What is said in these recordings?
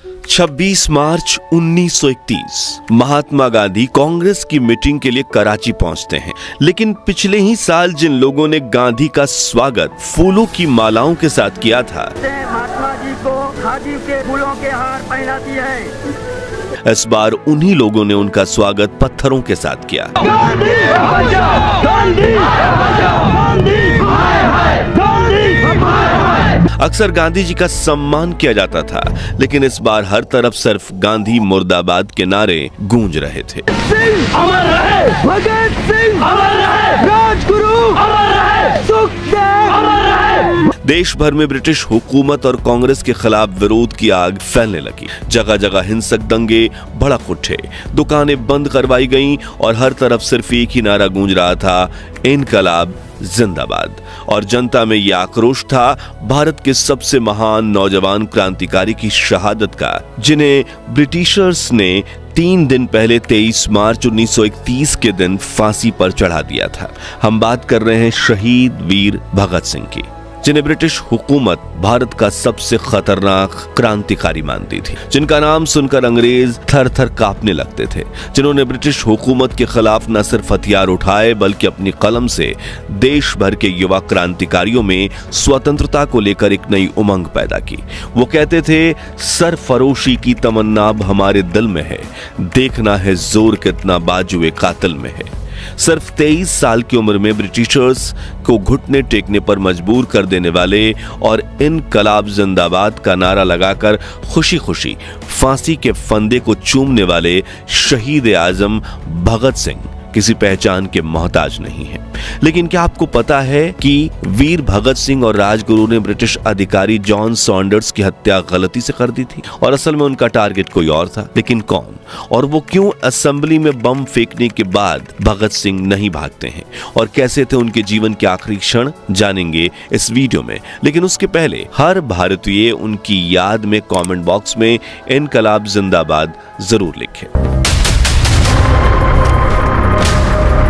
26 मार्च 1931 महात्मा गांधी कांग्रेस की मीटिंग के लिए कराची पहुंचते हैं। लेकिन पिछले ही साल जिन लोगों ने गांधी का स्वागत फूलों की मालाओं के साथ किया था, महात्मा जी को खादी के फूलों के हार पहनाती है। इस बार उन्हीं लोगों ने उनका स्वागत पत्थरों के साथ किया। गांधी बचाओ, गांधी बचाओ, गांधी हाय हाय, गांधी हाय हाय। अक्सर गांधी जी का सम्मान किया जाता था, लेकिन इस बार हर तरफ सिर्फ गांधी मुर्दाबाद के नारे गूंज रहे थे। सिंह अमर रहे, भगत सिंह अमर रहे, राजगुरु अमर रहे, सुखदेव अमर रहे। देश भर में ब्रिटिश हुकूमत और कांग्रेस के खिलाफ विरोध की आग फैलने लगी। जगह जगह हिंसक दंगे भड़क उठे, दुकानें बंद करवाई गईं और हर तरफ सिर्फ एक ही नारा गूंज रहा था, इनकलाब जिंदाबाद। और जनता में यह आक्रोश था भारत के सबसे महान नौजवान क्रांतिकारी की शहादत का, जिन्हें ब्रिटिशर्स ने 3 दिन पहले 23 मार्च 1931 के दिन फांसी पर चढ़ा दिया था। हम बात कर रहे हैं शहीद वीर भगत सिंह की, जिन्हें ब्रिटिश हुकूमत भारत का सबसे खतरनाक क्रांतिकारी मानती थी, जिनका नाम सुनकर अंग्रेज थर थर कांपने लगते थे, जिन्होंने ब्रिटिश हुकूमत के खिलाफ न सिर्फ हथियार उठाए बल्कि अपनी कलम से देश भर के युवा क्रांतिकारियों में स्वतंत्रता को लेकर एक नई उमंग पैदा की। वो कहते थे, सरफरोशी की तमन्ना अब हमारे दिल में है, देखना है जोर कितना बाजुए कातिल में है। सिर्फ 23 साल की उम्र में ब्रिटिशर्स को घुटने टेकने पर मजबूर कर देने वाले और इनकलाब जिंदाबाद का नारा लगाकर खुशी खुशी फांसी के फंदे को चूमने वाले शहीद आजम भगत सिंह किसी पहचान के मोहताज नहीं है। लेकिन क्या आपको पता है कि वीर भगत सिंह और राजगुरु ने ब्रिटिश अधिकारी जॉन सॉन्डर्स की हत्या गलती से कर दी थी और असल में उनका टारगेट कोई और था। लेकिन कौन और वो क्यों असेंबली में बम फेंकने के बाद भगत सिंह नहीं भागते हैं और कैसे थे उनके जीवन के आखिरी क्षण, जानेंगे इस वीडियो में। लेकिन उसके पहले हर भारतीय उनकी याद में कमेंट बॉक्स में इनकलाब जिंदाबाद जरूर लिखे।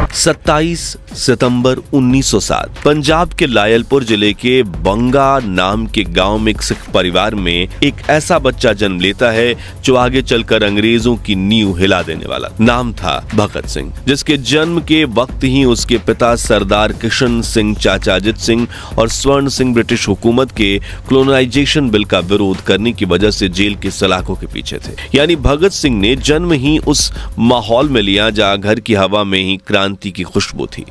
27 सितंबर 1907 पंजाब के लायलपुर जिले के बंगा नाम के गांव में एक सिख परिवार में एक ऐसा बच्चा जन्म लेता है जो आगे चलकर अंग्रेजों की नींव हिला देने वाला। नाम था भगत सिंह, जिसके जन्म के वक्त ही उसके पिता सरदार किशन सिंह चाचा अजित सिंह और स्वर्ण सिंह ब्रिटिश हुकूमत के कॉलोनाइजेशन बिल का विरोध करने की वजह से जेल की सलाखों के पीछे थे। यानी भगत सिंह ने जन्म ही उस माहौल में लिया जहां घर की हवा में ही क्रांति की खुशबू थी।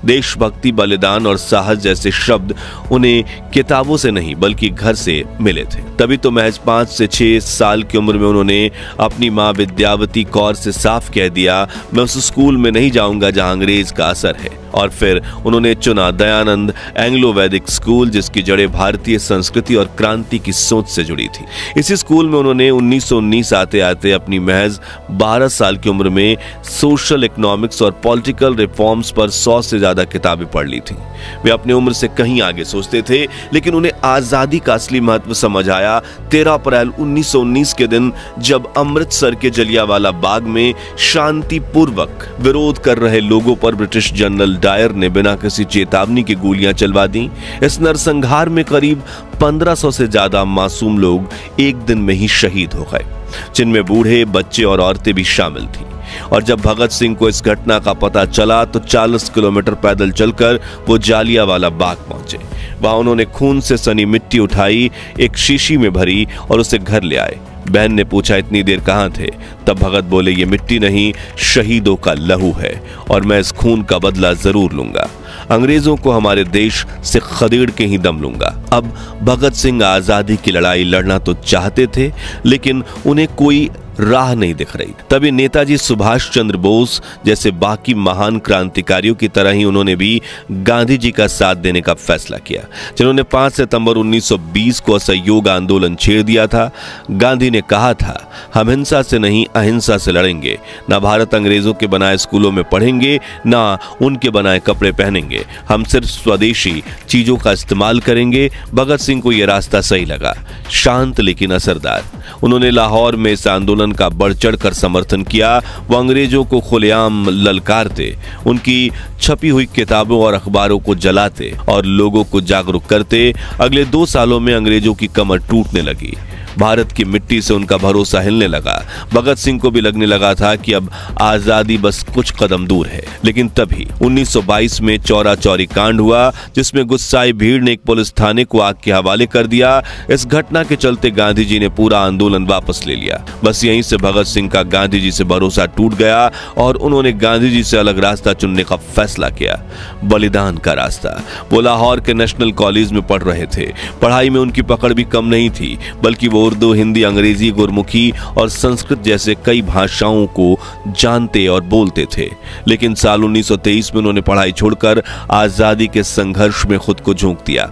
देशभक्ति, बलिदान और साहस जैसे शब्द उन्हें किताबों से नहीं बल्कि घर से मिले थे। तभी तो महज 5 से 6 साल की उम्र में उन्होंने अपनी मां विद्यावती कौर से साफ कह दिया, मैं उस स्कूल में नहीं जाऊंगा जहां अंग्रेज का असर है। और फिर उन्होंने चुना दयानंद एंग्लो वैदिक स्कूल, जिसकी जड़ें भारतीय संस्कृति और क्रांति की सोच से जुड़ी थी। इसी स्कूल में उन्होंने 1919 आते आते अपनी महज 12 साल की उम्र में सोशल, इकोनॉमिक्स और पॉलिटिकल रिफॉर्म्स पर 100 से ज्यादा किताबें पढ़ ली थी। वे अपनी उम्र से कहीं आगे सोचते थे, लेकिन उन्हें आजादी का असली महत्व समझ आया 13 अप्रैल 1919 के दिन, जब अमृतसर के जलियांवाला बाग में शांतिपूर्वक विरोध कर रहे लोगों पर ब्रिटिश जनरल डायर ने बिना किसी चेतावनी के गोलियां चलवा दी। इस नरसंहार में करीब 1500 से ज्यादा मासूम लोग एक दिन में ही शहीद हो गए, जिनमें बूढ़े, बच्चे और औरतें भी शामिल थीं। और जब भगत सिंह को इस घटना का पता चला तो 40 किलोमीटर पैदल चलकर वो जालियांवाला बाग पहुंचे। वहां उन्होंने खून से सनी मिट्टी उठाई, एक शीशी में भरी और उसे घर ले आए। बहन ने पूछा, इतनी देर कहां थे? तब भगत बोले, ये मिट्टी नहीं, शहीदों का लहू है और मैं इस खून का बदला जरूर लूंगा। अंग्रेजों को हमारे देश से खदेड़ के ही दम लूंगा। अब भगत सिंह आजादी की लड़ाई लड़ना तो चाहते थे, लेकिन उन्हें कोई राह नहीं दिख रही। तभी नेताजी सुभाष चंद्र बोस जैसे बाकी महान क्रांतिकारियों की तरह ही उन्होंने भी गांधी जी का साथ देने का फैसला किया, जिन्होंने 5 सितंबर 1920 को असहयोग आंदोलन छेड़ दिया था। गांधी ने कहा था, हम हिंसा से नहीं अहिंसा से लड़ेंगे, ना भारत अंग्रेजों के बनाए स्कूलों में पढ़ेंगे, ना उनके बनाए कपड़े पहनेंगे, हम सिर्फ स्वदेशी चीजों का इस्तेमाल करेंगे। भगत सिंह को यह रास्ता सही लगा, शांत लेकिन असरदार। उन्होंने लाहौर में इस आंदोलन का बढ़ चढ़कर समर्थन किया। वो अंग्रेजों को खुलेआम ललकारते, उनकी छपी हुई किताबों और अखबारों को जलाते और लोगों को जागरूक करते। अगले 2 सालों में अंग्रेजों की कमर टूटने लगी। भारत की मिट्टी से उनका भरोसा हिलने लगा। भगत सिंह को भी लगने लगा था कि अब आजादी बस कुछ कदम दूर है। लेकिन तभी 1922 में चौरा चौरी कांड हुआ, जिसमें गुस्साई भीड़ ने एक पुलिस थाने को आग के हवाले कर दिया। इस घटना के चलते गांधी जी ने पूरा आंदोलन वापस ले लिया। बस यहीं से भगत सिंह का गांधी जी से भरोसा टूट गया और उन्होंने गांधी जी से अलग रास्ता चुनने का फैसला किया, बलिदान का रास्ता। वो लाहौर के नेशनल कॉलेज में पढ़ रहे थे। पढ़ाई में उनकी पकड़ भी कम नहीं थी, बल्कि वो उर्दू, हिंदी, अंग्रेजी, गुरमुखी और संस्कृत जैसे कई भाषाओं को जानते और बोलते थे। लेकिन साल 1923 में उन्होंने पढ़ाई छोड़कर आजादी के संघर्ष में खुद को झोंक दिया।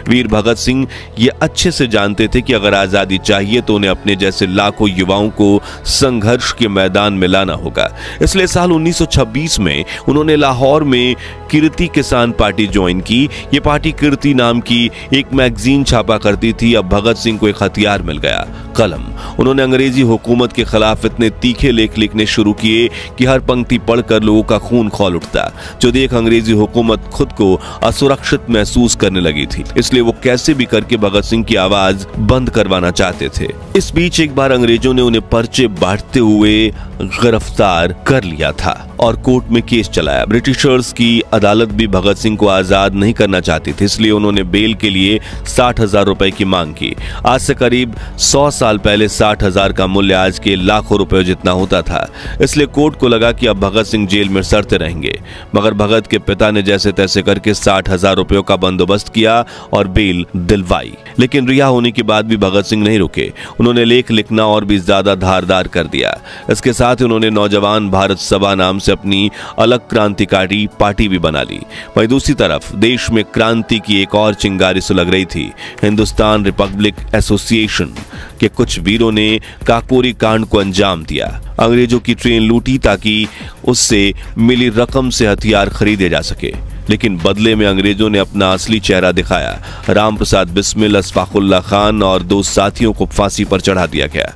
वीर भगत सिंह ये अच्छे से जानते थे कि अगर आजादी चाहिए तो उन्हें अपने जैसे लाखों युवाओं को संघर्ष के मैदान में लाना होगा। इसलिए साल 1926 में उन्होंने लाहौर में कीर्ति किसान पार्टी ज्वाइन की। ये पार्टी कीर्ति नाम की एक मैगजीन छापा करती थी। अब भगत सिंह को एक हथियार मिल गया, कलम। उन्होंने अंग्रेजी हुकूमत के खिलाफ इतने तीखे लेख लिखने शुरू किए कि हर पंक्ति पढ़कर लोगों का खून खौल उठता। जो देख अंग्रेजी हुकूमत खुद को असुरक्षित महसूस करने लगी थी, इसलिए वो कैसे भी करके भगत सिंह की आवाज बंद करवाना चाहते थे। इस बीच एक बार अंग्रेजों ने उन्हें पर्चे बांटते हुए गिरफ्तार कर लिया था और कोर्ट में केस चलाया। ब्रिटिशर्स की अदालत भी भगत सिंह को आजाद नहीं करना चाहती थी, इसलिए उन्होंने बेल के लिए 60,000 रुपए की मांग की। आज से करीब 100 साल पहले 60,000 का मूल्य आज के लाखों रुपए जितना होता था। इसलिए कोर्ट को लगा कि अब भगत सिंह जेल में सड़ते रहेंगे। मगर भगत के पिता ने जैसे तैसे करके 60,000 रुपयों का बंदोबस्त किया और बेल दिलवाई। लेकिन रिहा होने के बाद भी भगत सिंह नहीं रुके। उन्होंने लेख लिखना और भी ज्यादा धारदार कर दिया। इसके साथ ही उन्होंने नौजवान भारत सभा नाम से अपनी अलग क्रांतिकारी पार्टी भी बना ली। वहीं दूसरी तरफ देश में क्रांति की एक और चिंगारी सुलग रही थी। हिंदुस्तान रिपब्लिक एसोसिएशन के कुछ वीरों ने काकोरी कांड को अंजाम दिया। अंग्रेजों की ट्रेन लूटी ताकि उससे मिली रकम से हथियार खरीदे जा सके। लेकिन बदले में अंग्रेजों ने अपना असली चेहरा दिखाया। राम प्रसाद बिस्मिल, अशफाकुल्ला खान और 2 साथियों को फांसी पर चढ़ा दिया गया।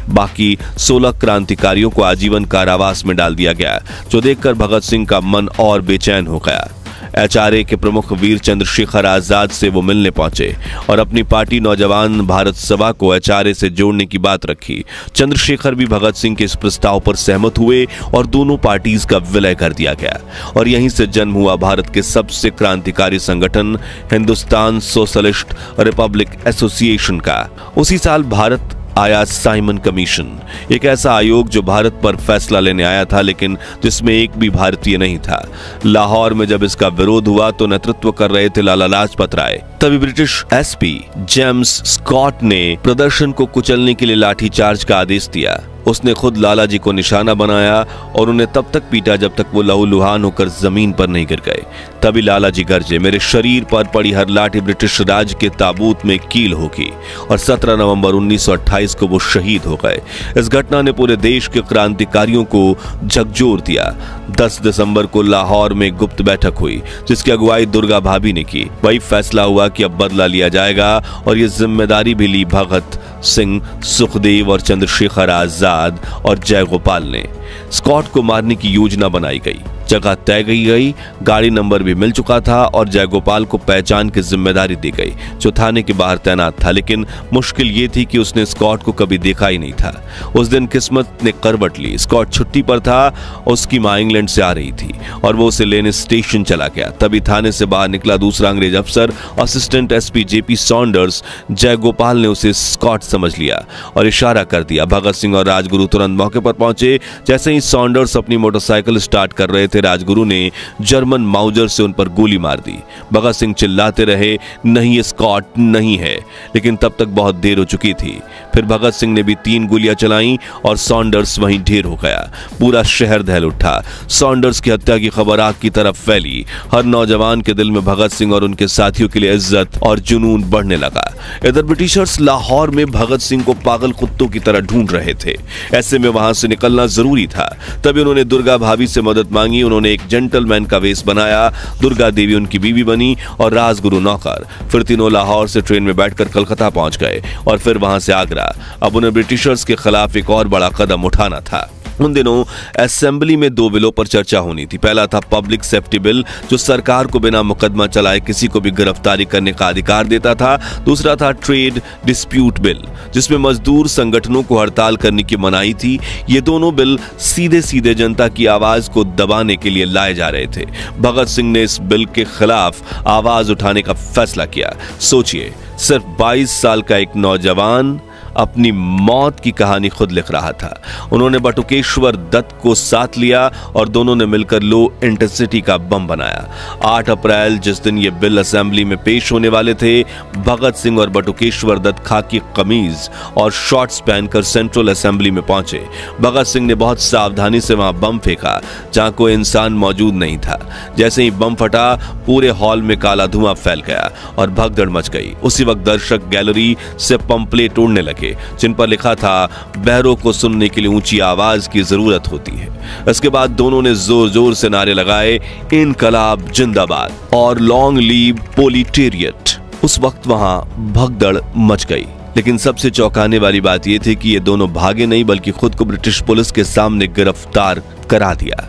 बाकी 16 क्रांतिकारियों को आजीवन कारावास में डाल दिया गया, जो देखकर भगत सिंह का मन और बेचैन हो गया। एचआरए के प्रमुख वीर चंद्रशेखर आजाद से वो मिलने पहुंचे और अपनी पार्टी नौजवान भारत सभा को एचआरए से जोड़ने की बात रखी। चंद्रशेखर भी भगत सिंह के इस प्रस्ताव पर सहमत हुए और दोनों पार्टीज का विलय कर दिया गया और यहीं से जन्म हुआ भारत के सबसे क्रांतिकारी संगठन हिंदुस्तान सोशलिस्ट रिपब्लिक एसोसिएशन का। उसी साल भारत आया साइमन कमीशन, एक ऐसा आयोग जो भारत पर फैसला लेने आया था, लेकिन जिसमें एक भी भारतीय नहीं था। लाहौर में जब इसका विरोध हुआ तो नेतृत्व कर रहे थे लाला लाजपत राय। तभी ब्रिटिश एसपी जेम्स स्कॉट ने प्रदर्शन को कुचलने के लिए लाठीचार्ज का आदेश दिया। उसने खुद लाला जी को निशाना बनाया और उन्हें तब तक पीटा जब तक वो लहूलुहान होकर जमीन पर नहीं गिर गए। तभी लाला जी गरजे, मेरे शरीर पर पड़ी हर लाठी ब्रिटिश राज के ताबूत में कील होगी। और 17 नवंबर 1928 को वो शहीद हो गए। इस घटना ने पूरे देश के क्रांतिकारियों को झकझोर दिया। 10 दिसंबर को लाहौर में गुप्त बैठक हुई, जिसकी अगुवाई दुर्गा भाभी ने की। वही फैसला हुआ कि अब बदला लिया जाएगा और ये जिम्मेदारी भी ली भगत सिंह, सुखदेव और चंद्रशेखर आजाद और जयगोपाल ने। स्कॉट को मारने की योजना बनाई गई, जगह तय की गई, गाड़ी नंबर भी मिल चुका था और जयगोपाल को पहचान की जिम्मेदारी दी गई, जो थाने के बाहर तैनात था। लेकिन मुश्किल ये थी कि उसने स्कॉट को कभी देखा ही नहीं था। उस दिन किस्मत ने करवट ली। स्कॉट छुट्टी पर था, उसकी मां इंग्लैंड से आ रही थी और वो उसे लेने स्टेशन चला गया। तभी थाने से बाहर निकला दूसरा अंग्रेज अफसर, assistant SP JP Saunders. Jaigopal ने उसे स्कॉट समझ लिया और इशारा कर दिया। भगत सिंह और राजगुरु तुरंत मौके पर पहुंचे। जैसे ही सॉन्डर्स अपनी मोटरसाइकिल स्टार्ट कर रहे थे, राजगुरु ने जर्मन माउजर से उन पर गोली मार दी। भगत सिंह चिल्लाते रहे, नहीं ये स्कॉट नहीं है, लेकिन तब तक बहुत देर हो चुकी थी। फिर भगत सिंह ने भी 3 गोलियां चलाईं और सॉन्डर्स वहीं ढेर हो गया। पूरा शहर दहल उठा। सॉन्डर्स की हत्या की खबर आग की तरफ फैली। हर नौजवान के दिल में भगत सिंह और उनके साथियों के लिए इज्जत और जुनून बढ़ने लगा। इधर ब्रिटिशर्स लाहौर में भगत सिंह को पागल कुत्तों की तरह ढूंढ रहे थे। ऐसे में वहां से निकलना जरूरी था। तभी उन्होंने दुर्गा भाभी से मदद मांगी। उन्होंने एक जेंटलमैन का वेश बनाया। दुर्गा देवी उनकी बीवी बनी और राजगुरु नौकर। फिर तीनों लाहौर से ट्रेन में बैठकर कलकत्ता पहुंच गए और फिर वहां से आगरा। अब उन्हें ब्रिटिशर्स के खिलाफ एक और बड़ा कदम उठाना था। उन दिनों असेंबली में 2 बिलों पर चर्चा होनी थी। पहला था पब्लिक सेफ्टी बिल, जो सरकार को बिना मुकदमा चलाए किसी को भी गिरफ्तारी करने का अधिकार देता था। दूसरा था ट्रेड डिस्प्यूट बिल, जिसमें मजदूर संगठनों को हड़ताल करने की मनाही थी। ये दोनों बिल सीधे सीधे जनता की आवाज को दबाने के लिए लाए जा रहे थे। भगत सिंह ने इस बिल के खिलाफ आवाज उठाने का फैसला किया। सोचिए, सिर्फ 22 साल का एक नौजवान अपनी मौत की कहानी खुद लिख रहा था। उन्होंने बटुकेश्वर दत्त को साथ लिया और दोनों ने मिलकर लो इंटेंसिटी का बम बनाया। 8 अप्रैल, जिस दिन ये बिल असेंबली में पेश होने वाले थे, भगत सिंह और बटुकेश्वर दत्त खाकी कमीज और शॉर्ट्स पहनकर सेंट्रल असेंबली में पहुंचे। भगत सिंह ने बहुत सावधानी से वहां बम फेंका, जहां कोई इंसान मौजूद नहीं था। जैसे ही बम फटा, पूरे हॉल में काला धुआं फैल गया और भगदड़ मच गई। उसी वक्त दर्शक गैलरी से पंपलेट उड़ने लगे, जिन पर लिखा था, बहरों को सुनने के लिए ऊंची आवाज की जरूरत होती है। इसके बाद दोनों ने जोर जोर से नारे लगाए, इनकलाब जिंदाबाद और लॉन्ग लीव प्रोलेटेरिएट। उस वक्त वहां भगदड़ मच गई। लेकिन सबसे चौंकाने वाली बात यह थी कि ये दोनों भागे नहीं, बल्कि खुद को ब्रिटिश पुलिस के सामने गिरफ्तार करा दिया।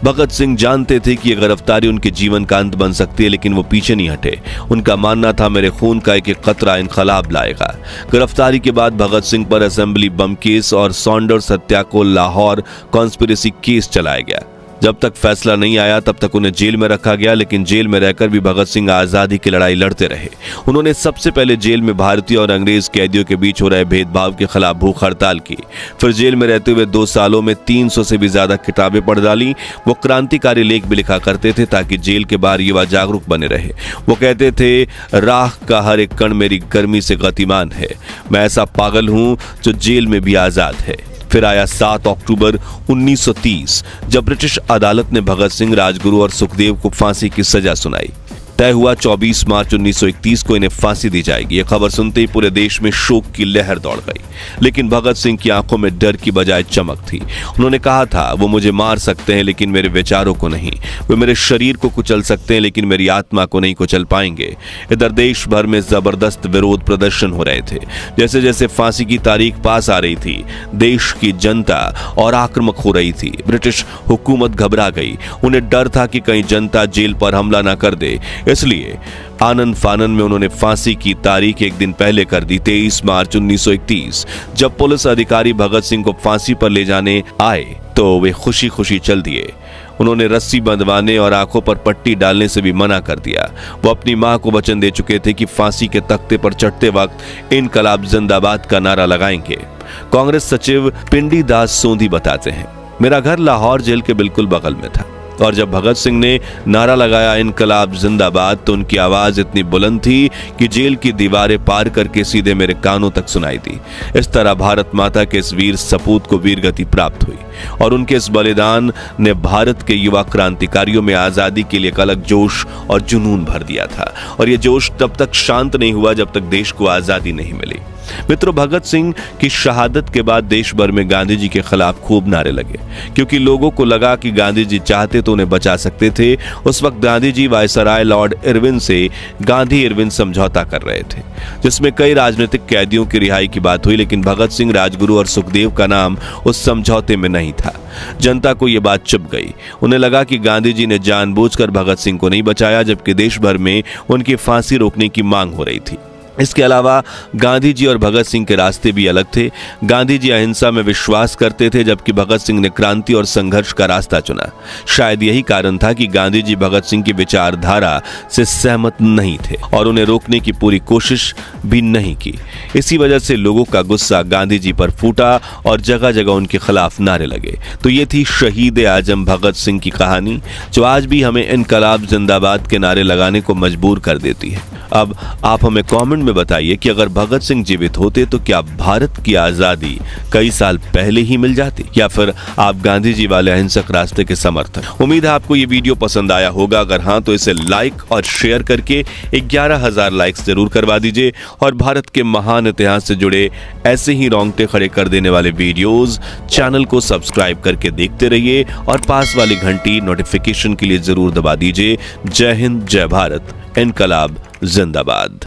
भगत सिंह जानते थे कि यह गिरफ्तारी उनके जीवन का अंत बन सकती है, लेकिन वो पीछे नहीं हटे। उनका मानना था, मेरे खून का एक एक कतरा इनकलाब लाएगा। गिरफ्तारी के बाद भगत सिंह पर असेंबली बम केस और सॉन्डर्स हत्या को लाहौर कॉन्स्पिरेसी केस चलाया गया। जब तक फैसला नहीं आया तब तक उन्हें जेल में रखा गया, लेकिन जेल में रहकर भी भगत सिंह आजादी की लड़ाई लड़ते रहे। उन्होंने सबसे पहले जेल में भारतीय और अंग्रेज कैदियों के बीच हो रहे भेदभाव के खिलाफ भूख हड़ताल की। फिर जेल में रहते हुए 2 सालों में 300 से भी ज्यादा किताबें पढ़ डाली। वो क्रांतिकारी लेख भी लिखा करते थे ताकि जेल के बाहर युवा जागरूक बने रहे। वो कहते थे, राख का हर एक कण मेरी गर्मी से गतिमान है। मैं ऐसा पागल हूं जो जेल में भी आजाद है। फिर आया 7 अक्टूबर 1930, जब ब्रिटिश अदालत ने भगत सिंह, राजगुरु और सुखदेव को फांसी की सजा सुनाई। तय हुआ 24 मार्च 1931 को इन्हें फांसी दी जाएगी। यह खबर सुनते ही पूरे देश में शोक की लहर दौड़ गई, लेकिन भगत सिंह की आंखों में डर की बजाय चमक थी। उन्होंने कहा था, वो मुझे मार सकते हैं लेकिन मेरे विचारों को नहीं। वे मेरे शरीर को कुचल सकते हैं लेकिन मेरी आत्मा को नहीं कुचल पाएंगे। इधर देश भर में जबरदस्त विरोध प्रदर्शन हो रहे थे। जैसे जैसे फांसी की तारीख पास आ रही थी, देश की जनता और आक्रामक हो रही थी। ब्रिटिश हुकूमत घबरा गई। उन्हें डर था कि कहीं जनता जेल पर हमला न कर दे, इसलिए आनंद फानन में उन्होंने फांसी की तारीख एक दिन पहले कर दी, 23 मार्च 1931। जब पुलिस अधिकारी भगत सिंह को फांसी पर ले जाने आए तो वे खुशी खुशी चल दिए। उन्होंने रस्सी बंधवाने और आंखों पर पट्टी डालने से भी मना कर दिया। वो अपनी मां को वचन दे चुके थे कि फांसी के तख्ते पर चढ़ते वक्त इनकलाब जिंदाबाद का नारा लगाएंगे। कांग्रेस सचिव पिंडी दास सोंधी बताते हैं, मेरा घर लाहौर जेल के बिल्कुल बगल में था और जब भगत सिंह ने नारा लगाया इनकलाब जिंदाबाद, तो उनकी आवाज इतनी बुलंद थी कि जेल की दीवारें पार करके सीधे मेरे कानों तक सुनाई दी। इस तरह भारत माता के इस वीर सपूत को वीरगति प्राप्त हुई और उनके इस बलिदान ने भारत के युवा क्रांतिकारियों में आजादी के लिए एक अलग जोश और जुनून भर दिया था। और यह जोश तब तक शांत नहीं हुआ जब तक देश को आजादी नहीं मिली। मित्रों, भगत सिंह की शहादत के बाद देश भर में गांधी जी के खिलाफ खूब नारे लगे, क्योंकि लोगों को लगा कि गांधी जी चाहते तो उन्हें बचा सकते थे। उस वक्त Gandhi ji viceroy Lord Irwin से गांधी इरविन समझौता कर रहे थे, जिसमें कई राजनीतिक कैदियों की रिहाई की बात हुई, लेकिन भगत सिंह, राजगुरु और सुखदेव का नाम उस समझौते में नहीं था। जनता को यह बात चुभ गई। उन्हें लगा कि गांधी जी ने जानबूझकर भगत सिंह को नहीं बचाया, जबकि देश भर में उनकी फांसी रोकने की मांग हो रही थी। इसके अलावा गांधी जी और भगत सिंह के रास्ते भी अलग थे। गांधी जी अहिंसा में विश्वास करते थे, जबकि भगत सिंह ने क्रांति और संघर्ष का रास्ता चुना। शायद यही कारण था कि गांधी जी भगत सिंह की विचारधारा से सहमत नहीं थे और उन्हें रोकने की पूरी कोशिश भी नहीं की। इसी वजह से लोगों का गुस्सा गांधी जी पर फूटा और जगह जगह उनके खिलाफ नारे लगे। तो ये थी शहीद आजम भगत सिंह की कहानी, जो आज भी हमें इनकलाब जिंदाबाद के नारे लगाने को मजबूर कर देती है। अब आप हमें कमेंट में बताइए कि अगर भगत सिंह जीवित होते तो क्या भारत की आजादी कई साल पहले ही मिल जाती, या फिर आप गांधी जी वाले अहिंसक रास्ते के समर्थक। उम्मीद है आपको ये वीडियो पसंद आया होगा। अगर हाँ तो इसे लाइक और शेयर करके 11,000 लाइक्स जरूर करवा दीजिए और भारत के महान इतिहास से जुड़े ऐसे ही रोंगटे खड़े कर देने वाले वीडियोस चैनल को सब्सक्राइब करके देखते रहिए और पास वाली घंटी नोटिफिकेशन के लिए जरूर दबा दीजिए। जय हिंद, जय भारत, इनकलाब जिंदाबाद।